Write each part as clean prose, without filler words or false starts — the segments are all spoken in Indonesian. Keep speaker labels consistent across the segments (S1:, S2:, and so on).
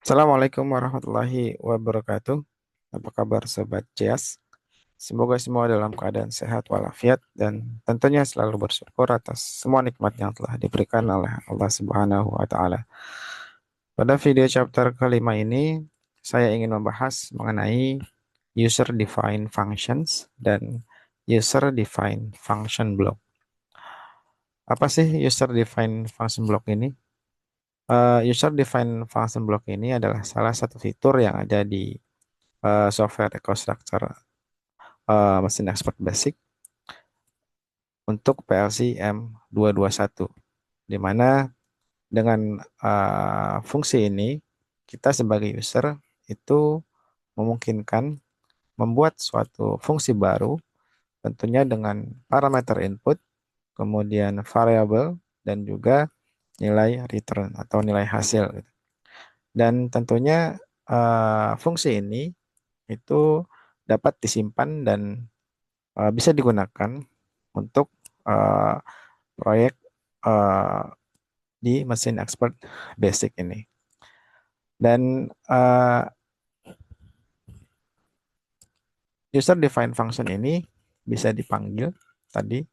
S1: Assalamualaikum warahmatullahi wabarakatuh. Apa kabar Sobat Cias? Semoga semua dalam keadaan sehat walafiat dan tentunya selalu bersyukur atas semua nikmat yang telah diberikan oleh Allah Subhanahu wa Ta'ala. Pada video chapter kelima ini, saya ingin membahas mengenai user defined functions dan user defined function block. Apa sih user defined function block ini? User defined function block ini adalah salah satu fitur yang ada di software EcoStruxure mesin expert basic untuk PLC M221, di mana dengan fungsi ini kita sebagai user itu memungkinkan membuat suatu fungsi baru, tentunya dengan parameter input, kemudian variabel, dan juga nilai return atau nilai hasil, gitu. Dan tentunya fungsi ini itu dapat disimpan dan bisa digunakan untuk uh, proyek uh, di mesin expert basic ini. Dan user defined function ini bisa dipanggil tadi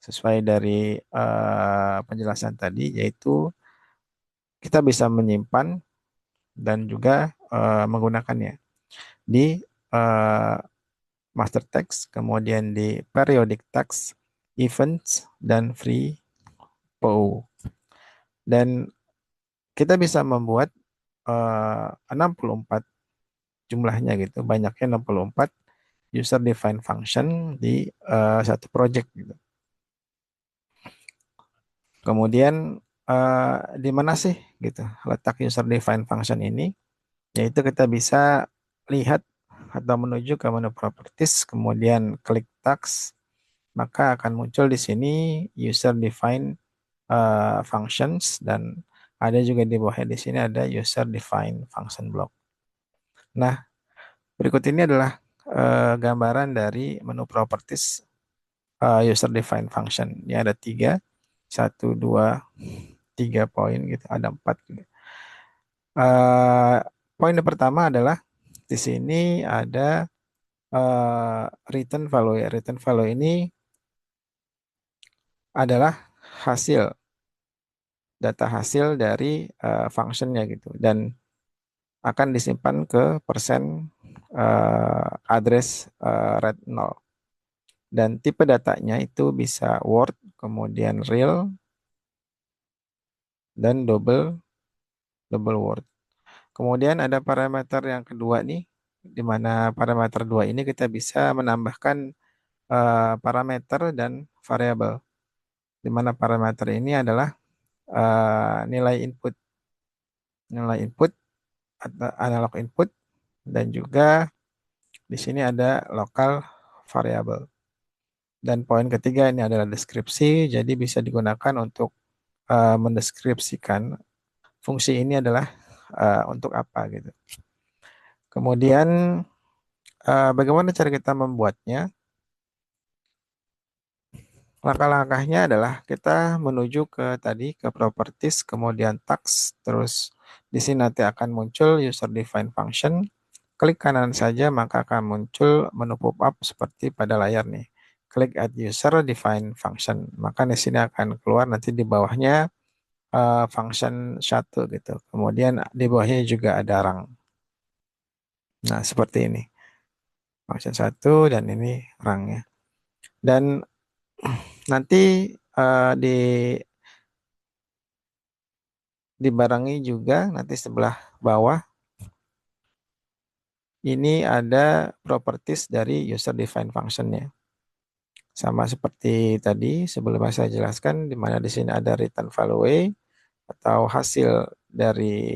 S1: sesuai dari penjelasan tadi, yaitu kita bisa menyimpan dan juga menggunakannya di uh, master text, kemudian di periodic text, events, dan free PO. Dan kita bisa membuat 64 jumlahnya gitu, banyaknya 64 user defined function di satu project gitu. Kemudian di mana sih gitu letak user defined function ini? Yaitu kita bisa lihat atau menuju ke menu properties, kemudian klik task, maka akan muncul di sini user defined functions, dan ada juga di bawahnya di sini ada user defined function block. Nah, berikut ini adalah gambaran dari menu properties user defined function. Ini ada tiga, satu, dua, tiga poin gitu, ada empat gitu. Eh, Poin yang pertama adalah di sini ada return value ya. Return value ini adalah hasil data hasil dari functionnya gitu, dan akan disimpan ke persen address red 0. Dan tipe datanya itu bisa Word, kemudian real, dan double double Word. Kemudian ada parameter yang kedua nih, di mana parameter dua ini kita bisa menambahkan parameter dan variabel. Di mana parameter ini adalah nilai input atau analog input, dan juga di sini ada lokal variabel. Dan poin ketiga ini adalah deskripsi, jadi bisa digunakan untuk mendeskripsikan fungsi ini adalah untuk apa gitu. Kemudian bagaimana cara kita membuatnya? Langkah-langkahnya adalah kita menuju ke tadi ke properties, kemudian task, terus di sini nanti akan muncul user defined function. Klik kanan saja maka akan muncul menu pop-up seperti pada layar nih. Klik add user defined function. Maka di sini akan keluar nanti di bawahnya function satu gitu. Kemudian di bawahnya juga ada rang. Nah, seperti ini. Function satu dan ini rangnya. Dan nanti dibarengi juga nanti sebelah bawah ini ada properties dari user defined functionnya. Sama seperti tadi sebelum saya jelaskan, di mana di sini ada return value atau hasil dari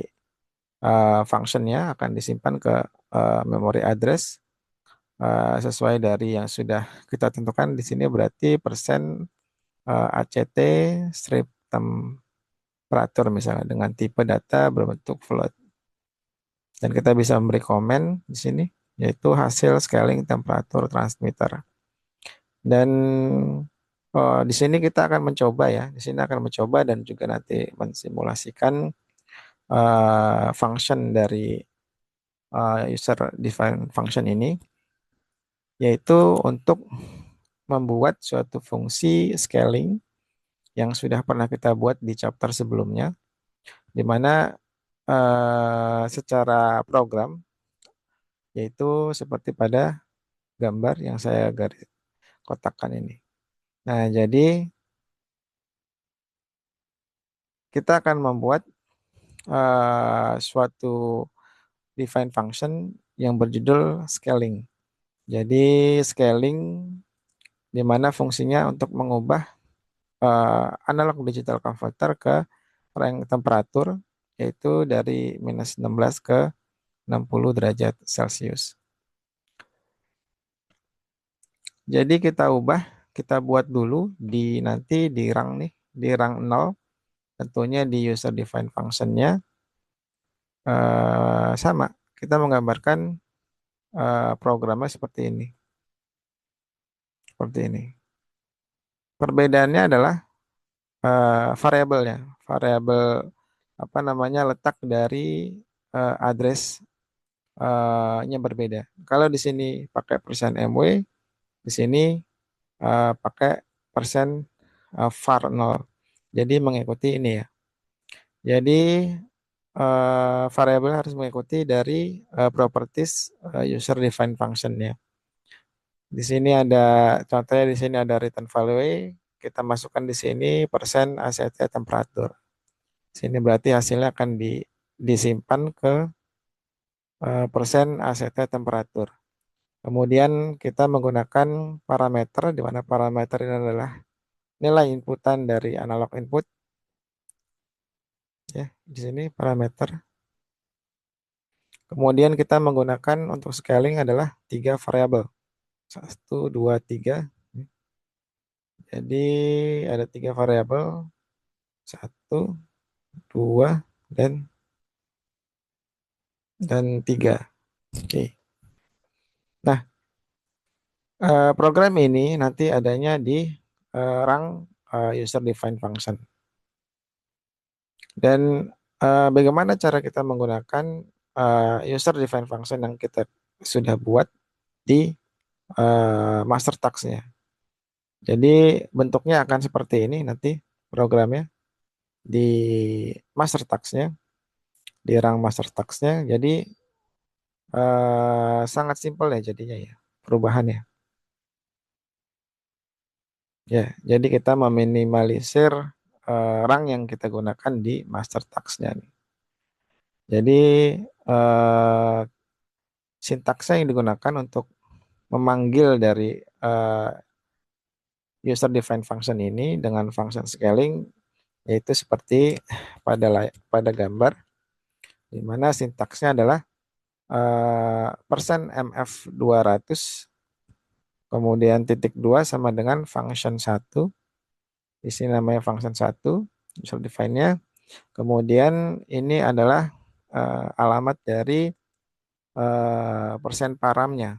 S1: functionnya akan disimpan ke memory address sesuai dari yang sudah kita tentukan di sini, berarti persen ACT strip temperatur misalnya dengan tipe data berbentuk float. Dan kita bisa memberi komen di sini, yaitu hasil scaling temperatur transmitter. Dan di sini kita akan mencoba ya, di sini akan mencoba dan juga nanti mensimulasikan function dari user define function ini, yaitu untuk membuat suatu fungsi scaling yang sudah pernah kita buat di chapter sebelumnya, di mana secara program, yaitu seperti pada gambar yang saya garis kotakkan ini. Nah, jadi kita akan membuat suatu define function yang berjudul scaling. Jadi scaling di mana fungsinya untuk mengubah analog digital converter ke range temperatur, yaitu dari -16 ke 60 derajat Celcius. Jadi kita buat dulu di nanti di rang nih, di rang 0, tentunya di user define functionnya sama. Kita menggambarkan programnya seperti ini. Seperti ini. Perbedaannya adalah variabelnya. Variabel apa namanya letak dari address nya berbeda. Kalau di sini pakai persen %MW, di sini pakai persen var 0. Jadi mengikuti ini ya. Jadi variabel harus mengikuti dari properties user define function-nya. Di sini ada contohnya, di sini ada return value, kita masukkan di sini persen ACT temperatur. Sini berarti hasilnya akan disimpan ke persen ACT temperatur. Kemudian kita menggunakan parameter, di mana parameter ini adalah nilai inputan dari analog input. Ya, di sini parameter. Kemudian kita menggunakan untuk scaling adalah 3 variabel. 1, 2, 3. Jadi ada 3 variabel. 1, 2, dan 3. Oke. Nah, program ini nanti adanya di rang user define function. Dan bagaimana cara kita menggunakan user define function yang kita sudah buat di master task-nya. Jadi bentuknya akan seperti ini nanti programnya di master task-nya, di rang master task-nya. Jadi sangat simpel ya jadinya ya perubahannya. Ya, jadi kita meminimalisir rang yang kita gunakan di master task-nya nih. Jadi sintaksnya yang digunakan untuk memanggil dari user define function ini dengan function scaling, yaitu seperti pada gambar, di mana sintaksnya adalah persen MF 200, kemudian titik 2 sama dengan function 1. Di sini namanya function 1, user define-nya. Kemudian ini adalah alamat dari persen paramnya,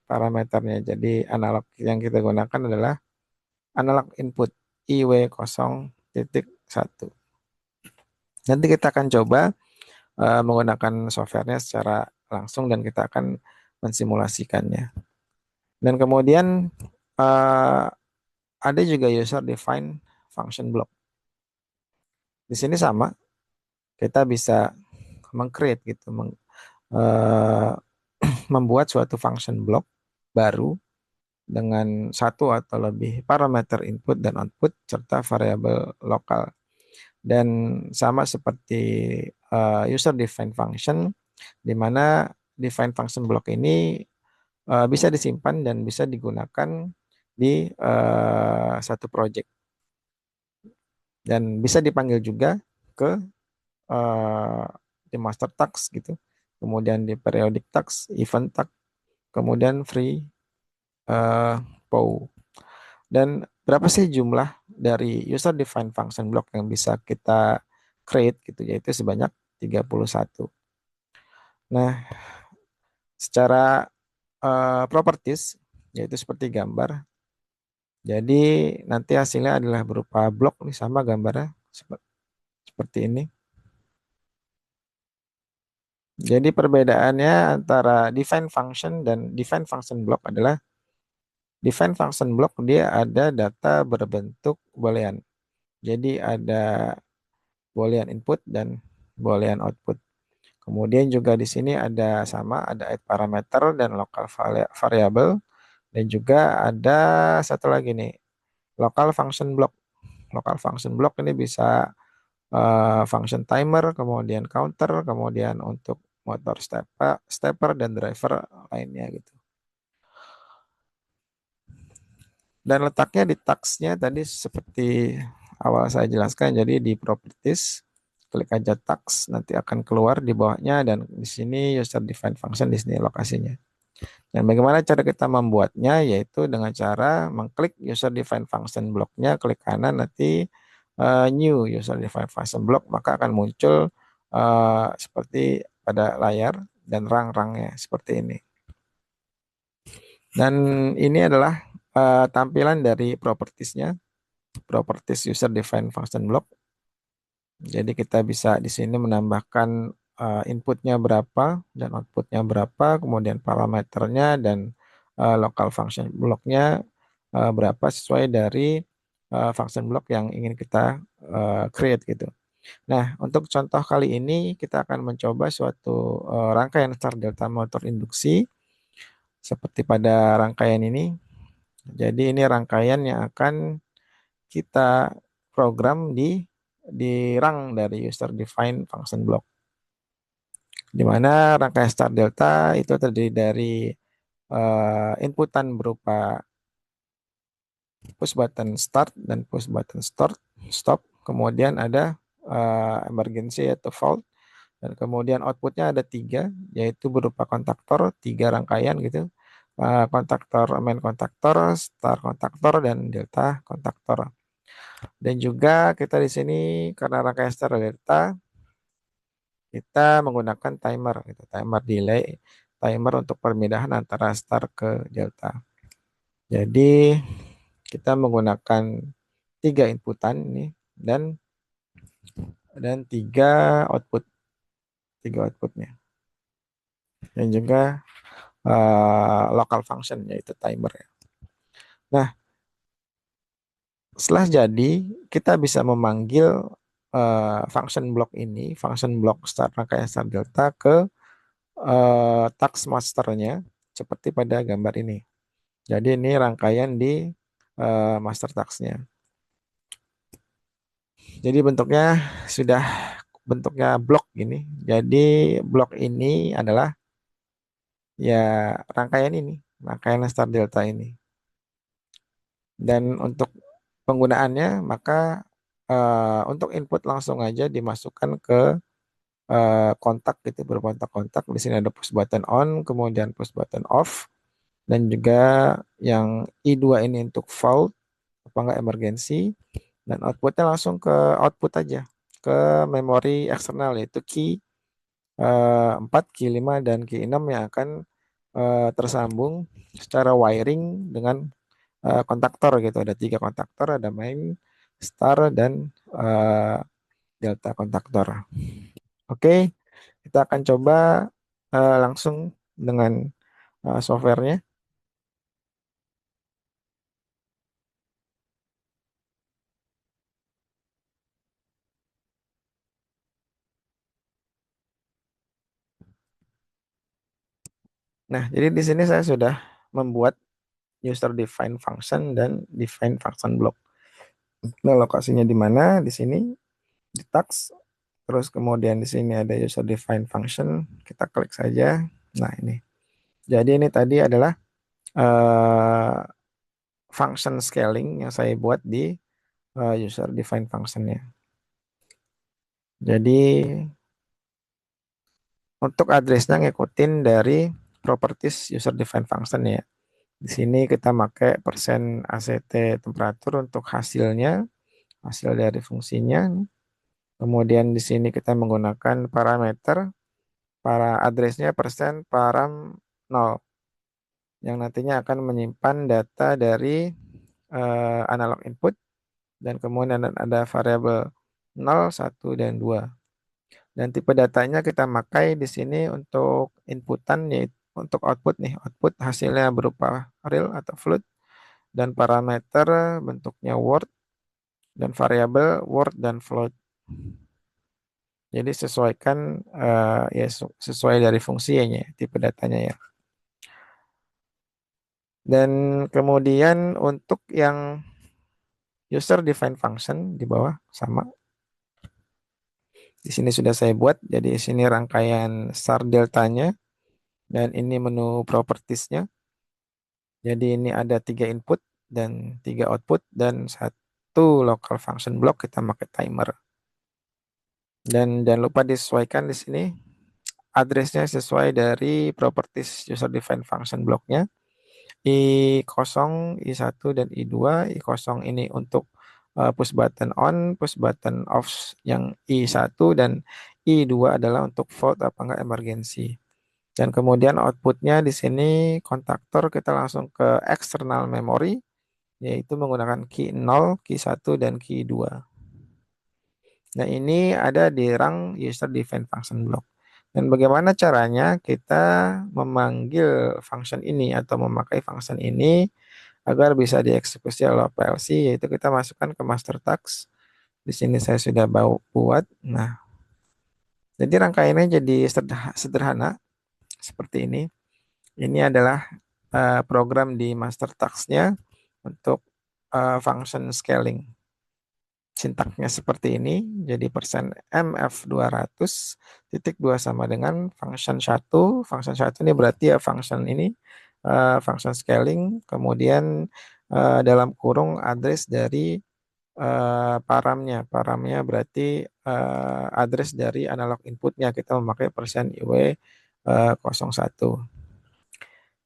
S1: parameternya. Jadi analog yang kita gunakan adalah analog input IW0.1. Nanti kita akan coba menggunakan softwarenya secara langsung dan kita akan mensimulasikannya. Dan kemudian ada juga user define function block. Di sini sama, kita bisa meng-create gitu, membuat suatu function block baru dengan satu atau lebih parameter input dan output serta variabel lokal. Dan sama seperti user define function, di mana define function block ini bisa disimpan dan bisa digunakan di satu project. Dan bisa dipanggil juga ke di master task gitu. Kemudian di periodic task, event task, kemudian free POW. Dan berapa sih jumlah dari user define function block yang bisa kita create gitu, yaitu sebanyak 31. Nah, secara properties yaitu seperti gambar. Jadi nanti hasilnya adalah berupa blok nih, sama gambarnya seperti ini. Jadi perbedaannya antara define function dan define function block adalah define function block dia ada data berbentuk boolean. Jadi ada boolean input dan boolean output. Kemudian juga di sini ada sama ada add parameter dan local variable dan juga ada satu lagi nih local function block. Local function block ini bisa function timer, kemudian counter, kemudian untuk motor stepper dan driver lainnya gitu. Dan letaknya di tagsnya tadi seperti awal saya jelaskan, jadi di properties klik aja tags nanti akan keluar di bawahnya dan di sini user defined function di sini lokasinya. Dan bagaimana cara kita membuatnya yaitu dengan cara mengklik user defined function blocknya, klik kanan nanti new user defined function block maka akan muncul seperti pada layar dan rang-rangnya seperti ini. Dan ini adalah tampilan dari propertiesnya, properties user defined function block. Jadi kita bisa di sini menambahkan inputnya berapa dan outputnya berapa, kemudian parameternya dan local function blocknya berapa sesuai dari function block yang ingin kita create gitu. Nah, untuk contoh kali ini kita akan mencoba suatu rangkaian start delta motor induksi seperti pada rangkaian ini. Jadi ini rangkaian yang akan kita program di rang dari user define function block. Di mana rangkaian start delta itu terdiri dari inputan berupa push button start dan push button stop. Kemudian ada emergency atau fault. Dan kemudian outputnya ada tiga, yaitu berupa kontaktor, tiga rangkaian gitu. Kontaktor, main kontaktor, start kontaktor, dan delta kontaktor. Dan juga kita di sini karena rangkaian start delta, kita menggunakan timer, gitu. Timer delay, timer untuk perpindahan antara start ke delta. Jadi kita menggunakan tiga inputan ini dan tiga outputnya, dan juga local function yaitu timer ya. Nah, setelah jadi kita bisa memanggil function block ini, function block start rangkaian start delta ke task masternya seperti pada gambar ini. Jadi ini rangkaian di master tasknya. Jadi bentuknya blok gini. Jadi blok ini adalah ya rangkaian start delta ini. Dan untuk penggunaannya maka untuk input langsung aja dimasukkan ke kontak gitu berkontak-kontak. Di sini ada push button on, kemudian push button off, dan juga yang I2 ini untuk fault apa enggak emergency, dan outputnya langsung ke output aja ke memori eksternal yaitu key 4, key 5, dan key 6 yang akan tersambung secara wiring dengan kontaktor gitu. Ada tiga kontaktor, ada main, star, dan delta kontaktor. Oke, kita akan coba langsung dengan softwarenya. Nah, jadi di sini saya sudah membuat user define function dan define function block. Nah, lokasinya di mana? Di sini di task. Terus kemudian di sini ada user define function. Kita klik saja. Nah, ini. Jadi ini tadi adalah uh, function scaling yang saya buat di user define functionnya. Jadi untuk addressnya ngikutin dari properties user define function ya. Di sini kita pakai persen ACT temperatur untuk hasilnya, hasil dari fungsinya. Kemudian di sini kita menggunakan parameter, para addressnya persen param 0, yang nantinya akan menyimpan data dari analog input, dan kemudian ada variabel 0, 1, dan 2. Dan tipe datanya kita pakai di sini untuk inputan, yaitu untuk output nih. Output hasilnya berupa real atau float, dan parameter bentuknya word, dan variabel word dan float. Jadi sesuaikan ya sesuai dari fungsinya, tipe datanya ya. Dan kemudian untuk yang user define function di bawah sama. Di sini sudah saya buat. Jadi di sini rangkaian star deltanya dan ini menu propertiesnya. Jadi ini ada 3 input dan 3 output dan satu local function block, kita pakai timer. Dan jangan lupa disesuaikan di sini addressnya sesuai dari properties user define function blocknya. I0, I1, dan I2. I0 ini untuk push button on, push button off yang I1, dan I2 adalah untuk fault apa enggak emergency. Dan kemudian outputnya di sini kontaktor kita langsung ke external memory, yaitu menggunakan key 0, key 1, dan key 2. Nah, ini ada di rang user define function block. Dan bagaimana caranya kita memanggil function ini atau memakai function ini agar bisa dieksekusi oleh PLC, yaitu kita masukkan ke master task. Di sini saya sudah buat. Nah, jadi rangkaiannya jadi sederhana seperti ini. Ini adalah program di master task-nya untuk function scaling. Sintaknya seperti ini. Jadi persen MF200 titik 2 sama dengan function 1. Function 1 ini berarti ya function ini, function scaling, kemudian dalam kurung address dari paramnya. Paramnya berarti address dari analog inputnya. Kita memakai persen IW 01.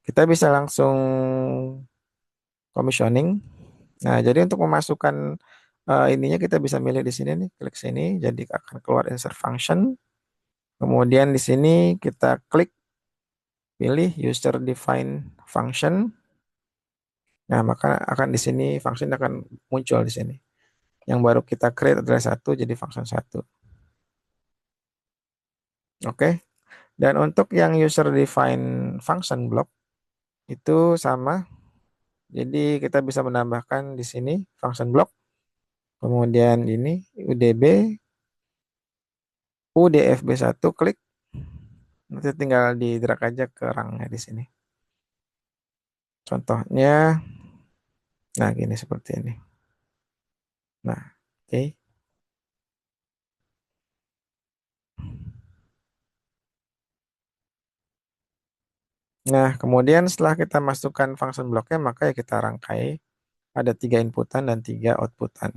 S1: Kita bisa langsung commissioning. Nah, jadi untuk memasukkan ininya kita bisa milih di sini nih, klik sini, jadi akan keluar insert function. Kemudian di sini kita klik pilih user define function. Nah, maka akan di sini function akan muncul di sini. Yang baru kita create adalah 1, jadi function 1. Oke. Dan untuk yang user define function block itu sama. Jadi kita bisa menambahkan di sini function block. Kemudian ini UDB UDFB1, klik. Nanti tinggal di drag aja ke rangnya di sini. Contohnya, nah gini seperti ini. Nah, oke. Nah, kemudian setelah kita masukkan function blocknya, maka ya kita rangkai. Ada 3 inputan dan 3 outputan.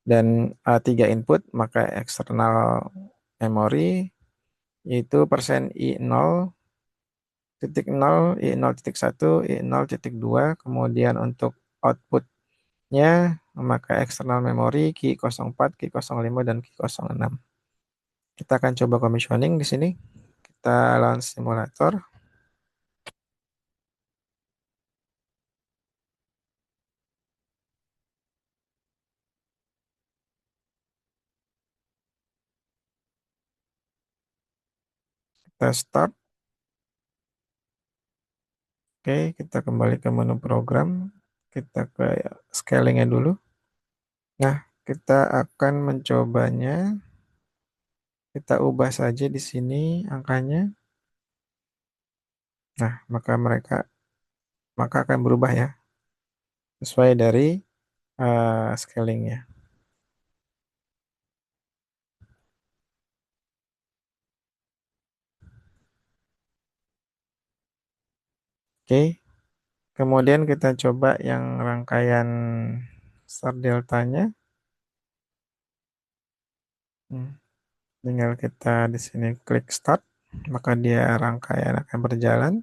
S1: Dan 3 input, maka eksternal memory, yaitu persen I0, titik 0, I0.1, I0.2. Kemudian untuk outputnya memakai eksternal memory, key 04, key 05, dan key 06. Kita akan coba commissioning di sini. Kita launch simulator. Kita start. Oke, kita kembali ke menu program. Kita ke scalingnya dulu. Nah, kita akan mencobanya. Kita ubah saja di sini angkanya. Nah, maka akan berubah ya, sesuai dari scalingnya. Oke, kemudian kita coba yang rangkaian start deltanya. Tinggal kita di sini klik start, maka dia rangkaian akan berjalan.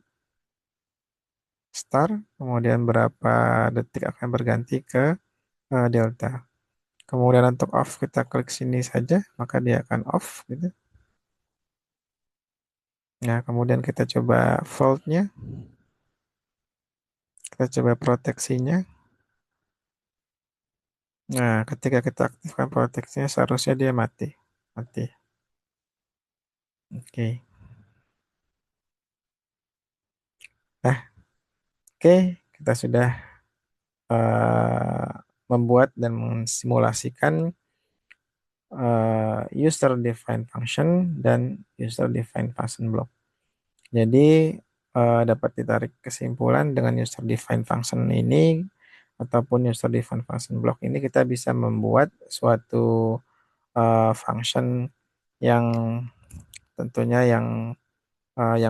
S1: Start, kemudian berapa detik akan berganti ke delta. Kemudian untuk off kita klik sini saja, maka dia akan off gitu. Nah, kemudian kita coba fault-nya. Kita coba proteksinya. Nah, ketika kita aktifkan proteksinya seharusnya dia mati. Mati. Oke. Nah, oke, kita sudah membuat dan mensimulasikan user defined function dan user defined function block. Jadi dapat ditarik kesimpulan dengan user defined function ini ataupun user defined function block ini kita bisa membuat suatu function yang tentunya yang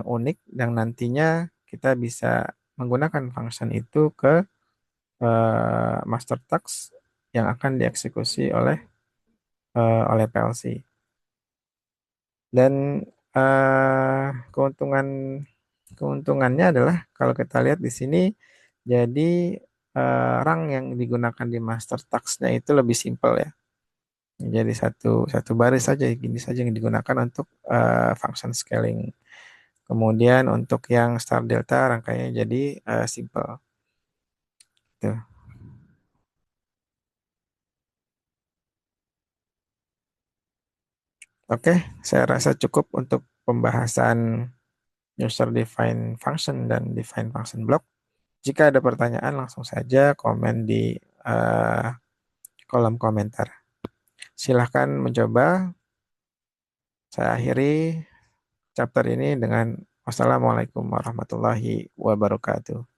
S1: unik yang nantinya kita bisa menggunakan function itu ke master task yang akan dieksekusi oleh PLC. Dan eh, keuntungan keuntungannya adalah kalau kita lihat di sini, jadi rang yang digunakan di master task-nya itu lebih simpel ya. Jadi satu satu baris saja gini saja yang digunakan untuk function scaling. Kemudian untuk yang star delta rangkaiannya jadi simple. Tuh. Oke, saya rasa cukup untuk pembahasan user define function dan define function block. Jika ada pertanyaan langsung saja komen di eh, kolom komentar. Silahkan mencoba. Saya akhiri chapter ini dengan wassalamualaikum warahmatullahi wabarakatuh.